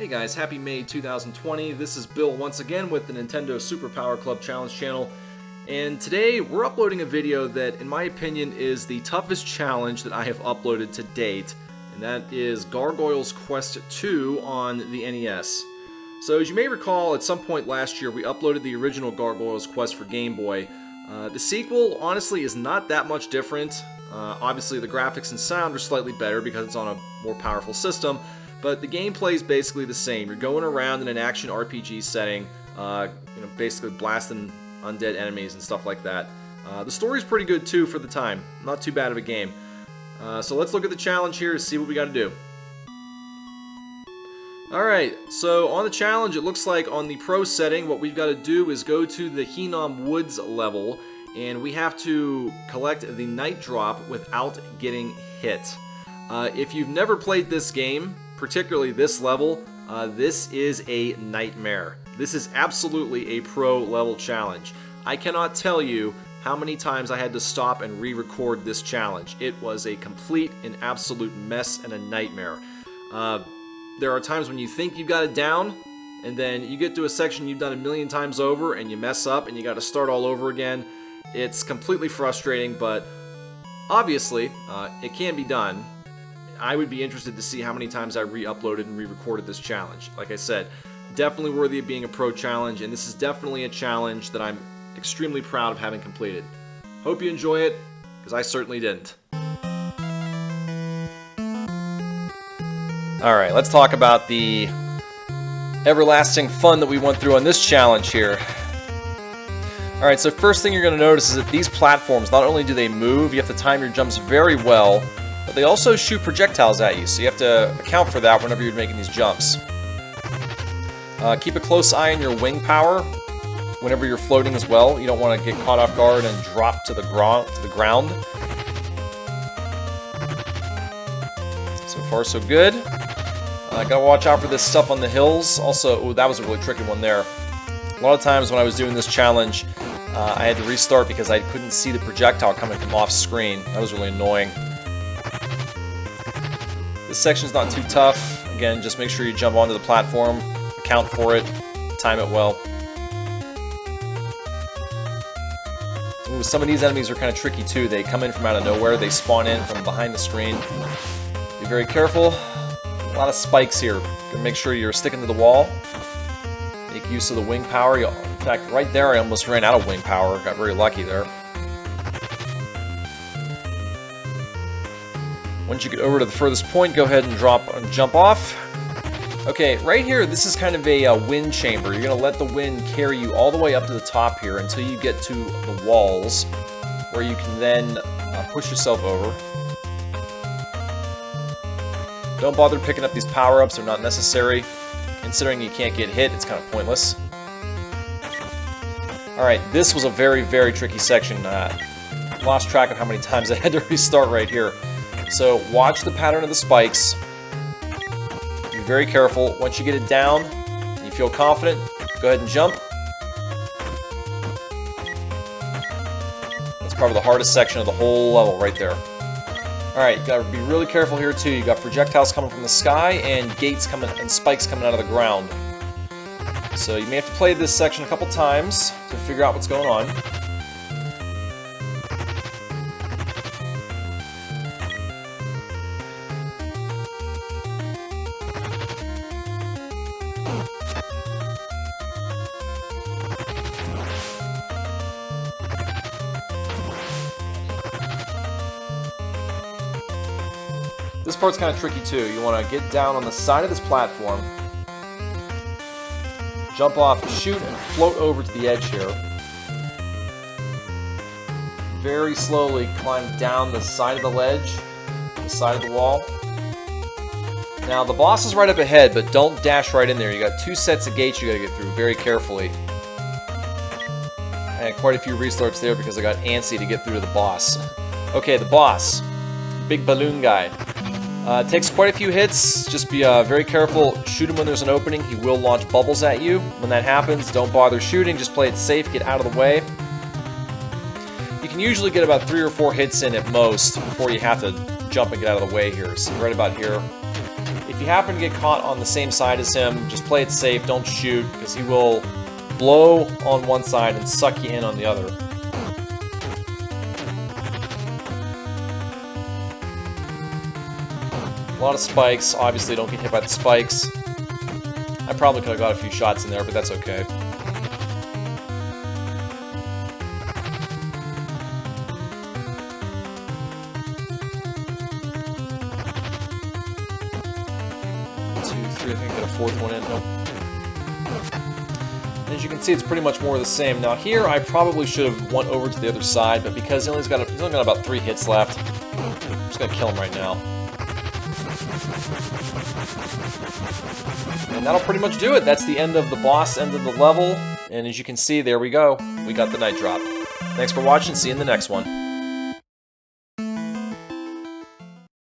guys, happy May 2020. This is Bill once again with the Nintendo Super Power Club Challenge channel. And today we're uploading a video that, in my opinion, is the toughest challenge that I have uploaded to date. And that is Gargoyle's Quest 2 on the NES. So as you may recall, at some point last year we uploaded the original Gargoyle's Quest for Game Boy. The sequel, honestly, is not that much different. Obviously the graphics and sound are slightly better because it's on a more powerful system. But the gameplay is basically the same. You're going around in an action RPG setting, basically blasting undead enemies and stuff like that. The story's pretty good too for the time. Not too bad of a game. So let's look at the challenge here to see what we got to do. Alright, so on the challenge it looks like on the Pro setting what we've got to do is go to the Hinom Woods level and we have to collect the night drop without getting hit. If you've never played this game, particularly this level, this is a nightmare. This is absolutely a pro level challenge. I cannot tell you how many times I had to stop and re-record this challenge. It was a complete and absolute mess and a nightmare. There are times when you think you've got it down, and then you get to a section you've done a million times over and you mess up and you got to start all over again. It's completely frustrating, but obviously it can be done. I would be interested to see how many times I re-uploaded and re-recorded this challenge. Like I said, definitely worthy of being a pro challenge, and this is definitely a challenge that I'm extremely proud of having completed. Hope you enjoy it, because I certainly didn't. Alright, let's talk about the everlasting fun that we went through on this challenge here. Alright, so first thing you're going to notice is that these platforms, not only do they move, you have to time your jumps very well, but they also shoot projectiles at you, so you have to account for that whenever you're making these jumps. Keep a close eye on your wing power whenever you're floating as well. You don't want to get caught off guard and drop to the ground. So far, so good. Gotta watch out for this stuff on the hills. Also, ooh, that was a really tricky one there. A lot of times when I was doing this challenge, I had to restart because I couldn't see the projectile coming from off screen. That was really annoying. This section's not too tough. Again, just make sure you jump onto the platform, account for it, time it well. Ooh, some of these enemies are kind of tricky too. They come in from out of nowhere. They spawn in from behind the screen. Be very careful. A lot of spikes here. Gotta make sure you're sticking to the wall. Make use of the wing power. In fact, right there I almost ran out of wing power. Got very lucky there. Once you get over to the furthest point, go ahead and jump off. Okay, right here, this is kind of a wind chamber. You're going to let the wind carry you all the way up to the top here until you get to the walls, where you can then push yourself over. Don't bother picking up these power-ups. They're not necessary. Considering you can't get hit, it's kind of pointless. Alright, this was a very, very tricky section. Lost track of how many times I had to restart right here. So watch the pattern of the spikes. Be very careful. Once you get it down and you feel confident, go ahead and jump. That's probably the hardest section of the whole level right there. Alright, you gotta be really careful here too. You got projectiles coming from the sky and gates coming and spikes coming out of the ground. So you may have to play this section a couple times to figure out what's going on. This part's kind of tricky too. You want to get down on the side of this platform, jump off, shoot, and float over to the edge here. Very slowly climb down the side of the ledge, the side of the wall. Now the boss is right up ahead, but don't dash right in there. You got two sets of gates you got to get through very carefully. I had quite a few restarts there because I got antsy to get through to the boss. Okay, the boss. Big balloon guy. Takes quite a few hits. Just be very careful. Shoot him when there's an opening. He will launch bubbles at you. When that happens, don't bother shooting. Just play it safe. Get out of the way. You can usually get about 3 or 4 hits in at most before you have to jump and get out of the way here. So right about here. If if you happen to get caught on the same side as him, just play it safe, don't shoot, because he will blow on one side and suck you in on the other. A lot of spikes. Obviously, don't get hit by the spikes. I probably could have got a few shots in there, but that's okay. I think I got a fourth one in. Nope. And as you can see, it's pretty much more of the same. Now here, I probably should have went over to the other side, but because he's only got about 3 hits left, I'm just gonna kill him right now. And that'll pretty much do it. That's the end of the boss end of the level. And as you can see, there we go. We got the night drop. Thanks for watching. See you in the next one.